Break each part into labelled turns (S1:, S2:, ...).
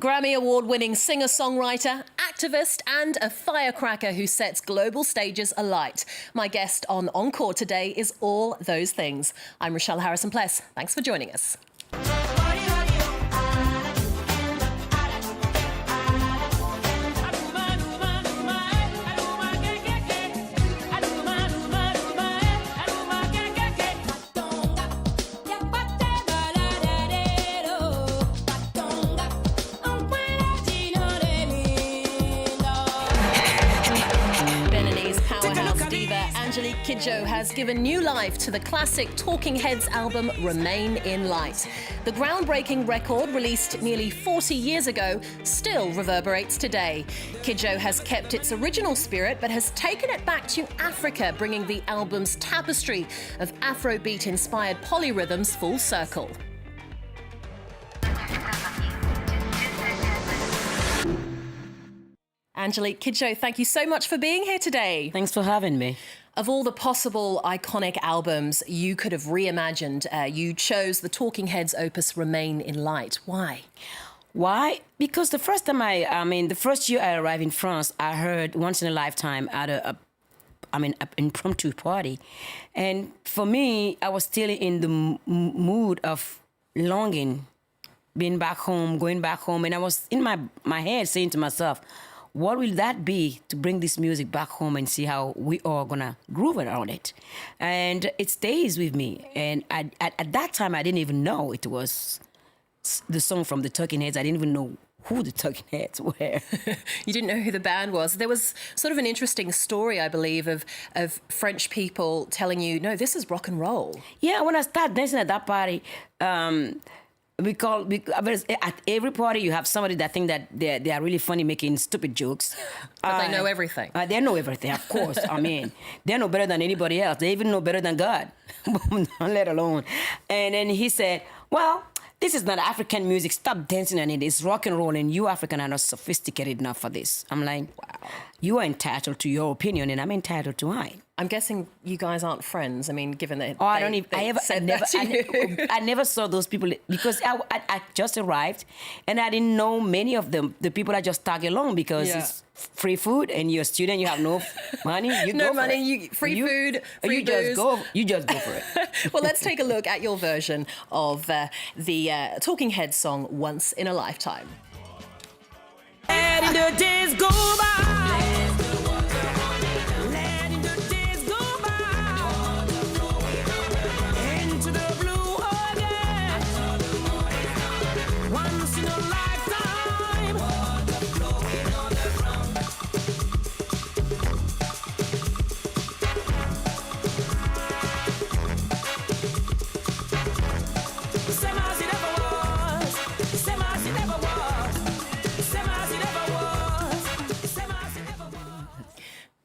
S1: Grammy Award-winning singer-songwriter, activist and a firecracker who sets global stages alight. My guest on Encore today is all those things. I'm Richelle Harrison Plesse. Thanks for joining us. Beninese powerhouse diva Angélique Kidjo has given new life to the classic Talking Heads album Remain in Light. The groundbreaking record, released nearly 40 years ago, still reverberates today. Kidjo has kept its original spirit but has taken it back to Africa, bringing the album's tapestry of Afrobeat-inspired polyrhythms full circle. Angélique Kidjo, thank you so much for being here today.
S2: Thanks for having me.
S1: Of all the possible iconic albums you could have reimagined, you chose the Talking Heads opus Remain in Light. Why?
S2: Why? Because the first time the first year I arrived in France, I heard Once in a Lifetime at an impromptu party. And for me, I was still in the mood of longing, being back home, going back home. And I was in my head saying to myself, what will that be to bring this music back home and see how we are gonna groove around it? And it stays with me. And at that time, I didn't even know it was the song from the Talking Heads. I didn't even know who the Talking Heads were.
S1: You didn't know who the band was. There was sort of an interesting story, I believe, of French people telling you, no, this is rock and roll.
S2: Yeah, when I started dancing at that party, at every party you have somebody that think that they are really funny making stupid jokes.
S1: But they know everything.
S2: They know everything, of course. I mean, they know better than anybody else. They even know better than God, let alone. And then he said, well, this is not African music. Stop dancing on it. It's rock and roll, and you African are not sophisticated enough for this. I'm like, wow. You are entitled to your opinion, and I'm entitled to mine.
S1: I'm guessing you guys aren't friends. I mean, given that
S2: I never saw those people because I just arrived and I didn't know many of them. The people I just tag along because it's free food and you're a student, you have no money.
S1: Free food, free booze.
S2: You just go for it.
S1: Well, let's take a look at your version of the Talking Heads song "Once in a Lifetime."
S2: Letting the days go by.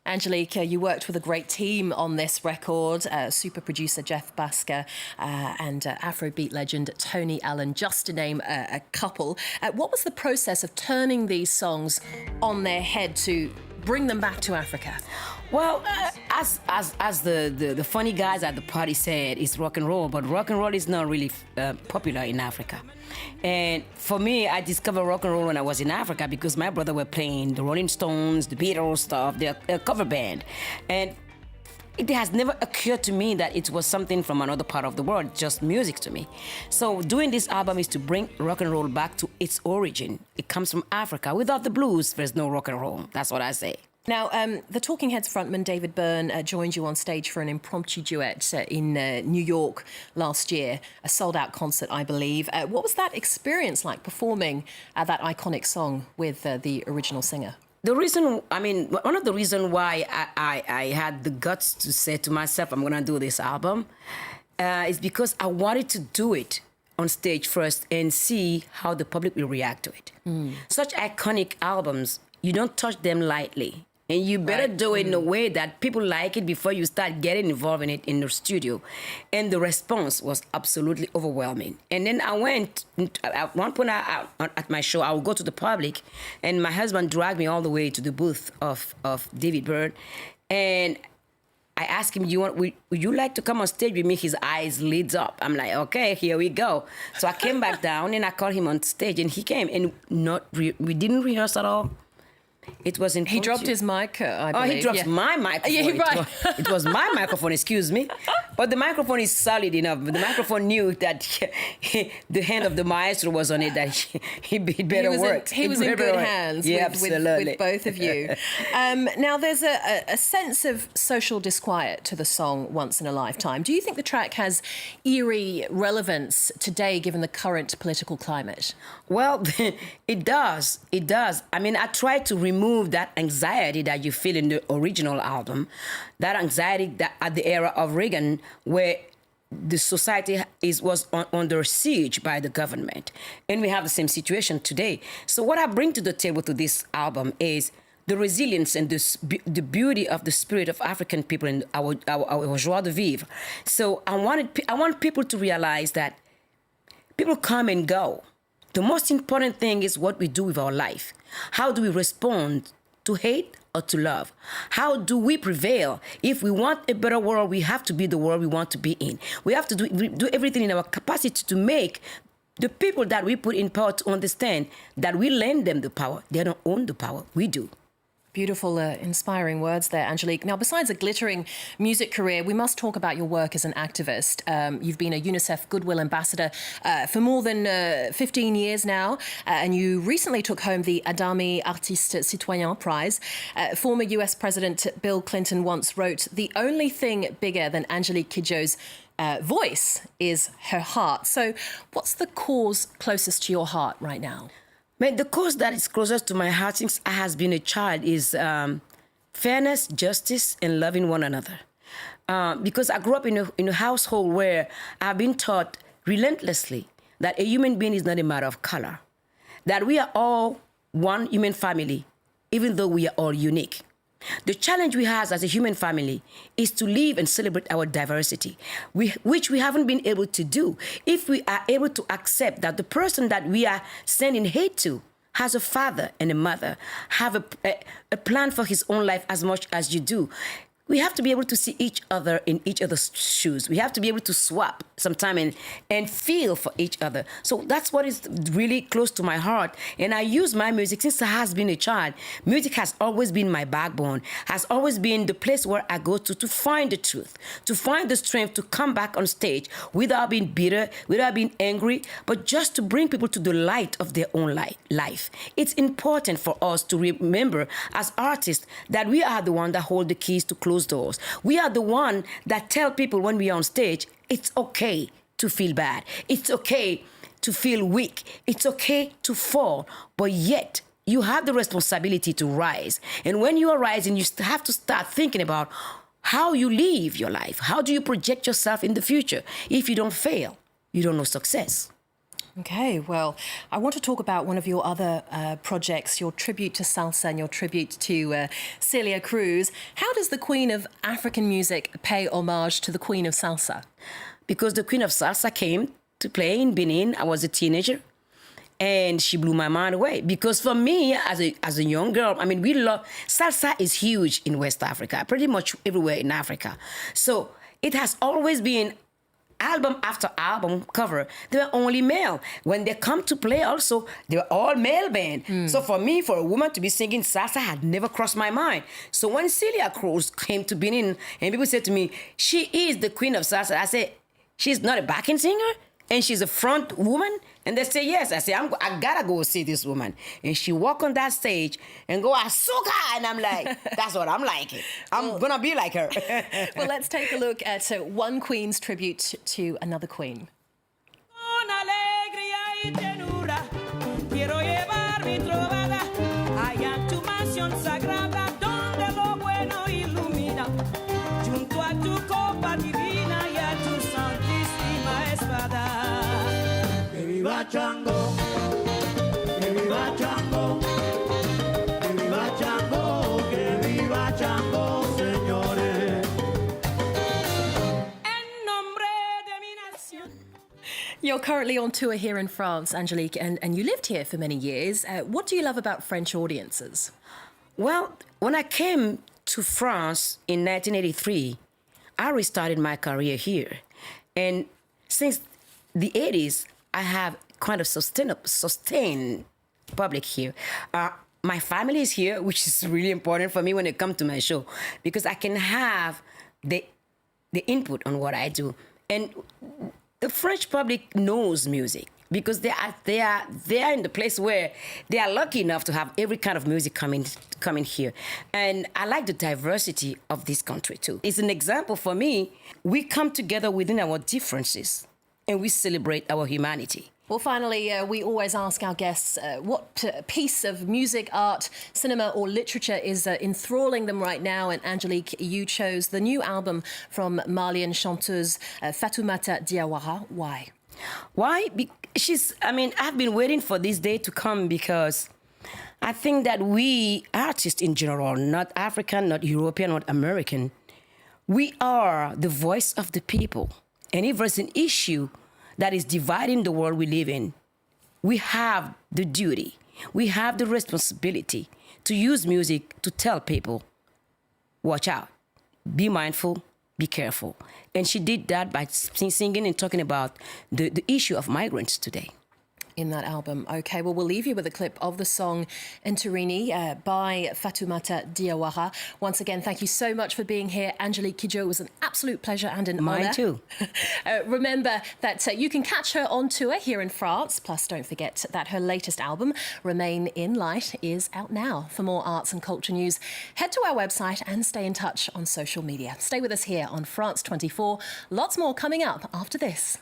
S1: Angélique, you worked with a great team on this record, super producer Jeff Basker and Afrobeat legend Tony Allen, just to name a couple. What was the process of turning these songs on their head to bring them back to Africa?
S2: Well, as the funny guys at the party said, it's rock and roll, but rock and roll is not really popular in Africa. And for me, I discovered rock and roll when I was in Africa because my brother were playing the Rolling Stones, the Beatles stuff, they're a cover band. And it has never occurred to me that it was something from another part of the world, just music to me. So doing this album is to bring rock and roll back to its origin. It comes from Africa. Without the blues, there's no rock and roll. That's what I say.
S1: Now, the Talking Heads frontman David Byrne joined you on stage for an impromptu duet in New York last year, a sold-out concert, I believe. What was that experience like, performing that iconic song with the original singer?
S2: One of the reasons why I had the guts to say to myself, I'm going to do this album, is because I wanted to do it on stage first and see how the public will react to it. Such iconic albums, you don't touch them lightly. And you better do it in a way that people like it before you start getting involved in it in the studio. And the response was absolutely overwhelming. And then I went, at one point at my show, I would go to the public, and my husband dragged me all the way to the booth of David Byrne. And I asked him, would you like to come on stage with me? His eyes lit up. I'm like, okay, here we go. So I came back down and I called him on stage and he came and we didn't rehearse at all. It was in.
S1: He dropped his mic, I believe.
S2: Oh, he dropped my microphone.
S1: Yeah, right.
S2: It was my microphone, excuse me. But the microphone is solid enough. But the microphone knew that the hand of the maestro was on it, that he'd better work.
S1: He was in good hands with both of you. Now, there's a sense of social disquiet to the song Once in a Lifetime. Do you think the track has eerie relevance today, given the current political climate?
S2: Well, it does. It does. I mean, I try to remove that anxiety that you feel in the original album, that anxiety that at the era of Reagan, where the society was under siege by the government. And we have the same situation today. So what I bring to the table to this album is the resilience and the beauty of the spirit of African people and our joie de vivre. So I want people to realize that people come and go. The most important thing is what we do with our life. How do we respond to hate or to love? How do we prevail? If we want a better world, we have to be the world we want to be in. We have to do everything in our capacity to make the people that we put in power to understand that we lend them the power. They don't own the power. We do.
S1: Beautiful, inspiring words there, Angélique. Now, besides a glittering music career, we must talk about your work as an activist. You've been a UNICEF Goodwill Ambassador for more than 15 years now, and you recently took home the Adami Artiste Citoyen Prize. Former US President Bill Clinton once wrote, "The only thing bigger than Angélique Kidjo's voice is her heart." So what's the cause closest to your heart right now?
S2: The cause that is closest to my heart since I has been a child is fairness, justice, and loving one another. Because I grew up in a household where I've been taught relentlessly that a human being is not a matter of color, that we are all one human family, even though we are all unique. The challenge we have as a human family is to live and celebrate our diversity, which we haven't been able to do. If we are able to accept that the person that we are sending hate to has a father and a mother, have a plan for his own life as much as you do, we have to be able to see each other in each other's shoes. We have to be able to swap sometime and feel for each other. So that's what is really close to my heart. And I use my music since I has been a child. Music has always been my backbone, has always been the place where I go to find the truth, to find the strength to come back on stage without being bitter, without being angry, but just to bring people to the light of their own life. It's important for us to remember as artists that we are the one that hold the keys to close doors. We are the one that tell people when we are on stage, it's okay to feel bad. It's okay to feel weak. It's okay to fall. But yet, you have the responsibility to rise. And when you are rising, you have to start thinking about how you live your life. How do you project yourself in the future? If you don't fail, you don't know success.
S1: Okay, well, I want to talk about one of your other projects, your tribute to salsa and your tribute to Celia Cruz. How does the Queen of African music pay homage to the Queen of Salsa?
S2: Because the Queen of Salsa came to play in Benin. I was a teenager, and she blew my mind away. Because for me, as a young girl, I mean, we love... Salsa is huge in West Africa, pretty much everywhere in Africa. So it has always been... album after album cover, they were only male. When they come to play also, they were all male band. So for me, for a woman to be singing salsa had never crossed my mind. So when Celia Cruz came to Benin and people said to me, she is the Queen of Salsa, I said, she's not a backing singer? And she's a front woman? And they say, yes. I say, I gotta go see this woman. And she walk on that stage and go, Asuka! And I'm like, that's what I'm liking. I'm gonna be like her.
S1: Well, let's take a look at one queen's tribute to another queen.
S3: Chango, que viva Chango, que viva Chango, que viva Chango, señores.
S1: En nombre de mi nación. You're currently on tour here in France, Angélique, and you lived here for many years. What do you love about French audiences?
S2: Well, when I came to France in 1983, I restarted my career here. And since the 80s, I have kind of sustained public here. My family is here, which is really important for me when it comes to my show, because I can have the input on what I do. And the French public knows music because they are in the place where they are lucky enough to have every kind of music coming here. And I like the diversity of this country too. It's an example for me. We come together within our differences and we celebrate our humanity.
S1: Well, finally, we always ask our guests what piece of music, art, cinema or literature is enthralling them right now. And Angélique, you chose the new album from Malian chanteuse Fatoumata Diawara. Why?
S2: Why? I've been waiting for this day to come because I think that we artists in general, not African, not European, not American, we are the voice of the people. And if there's an issue that is dividing the world we live in, we have the duty, we have the responsibility to use music to tell people, watch out, be mindful, be careful. And she did that by singing and talking about the issue of migrants today.
S1: In that album. Okay, well, we'll leave you with a clip of the song Enterini by Fatoumata Diawara. Once again, thank you so much for being here. Angélique Kidjo, it was an absolute pleasure and an honour.
S2: Mine too.
S1: Remember that you can catch her on tour here in France. Plus, don't forget that her latest album, Remain in Light, is out now. For more arts and culture news, head to our website and stay in touch on social media. Stay with us here on France 24. Lots more coming up after this.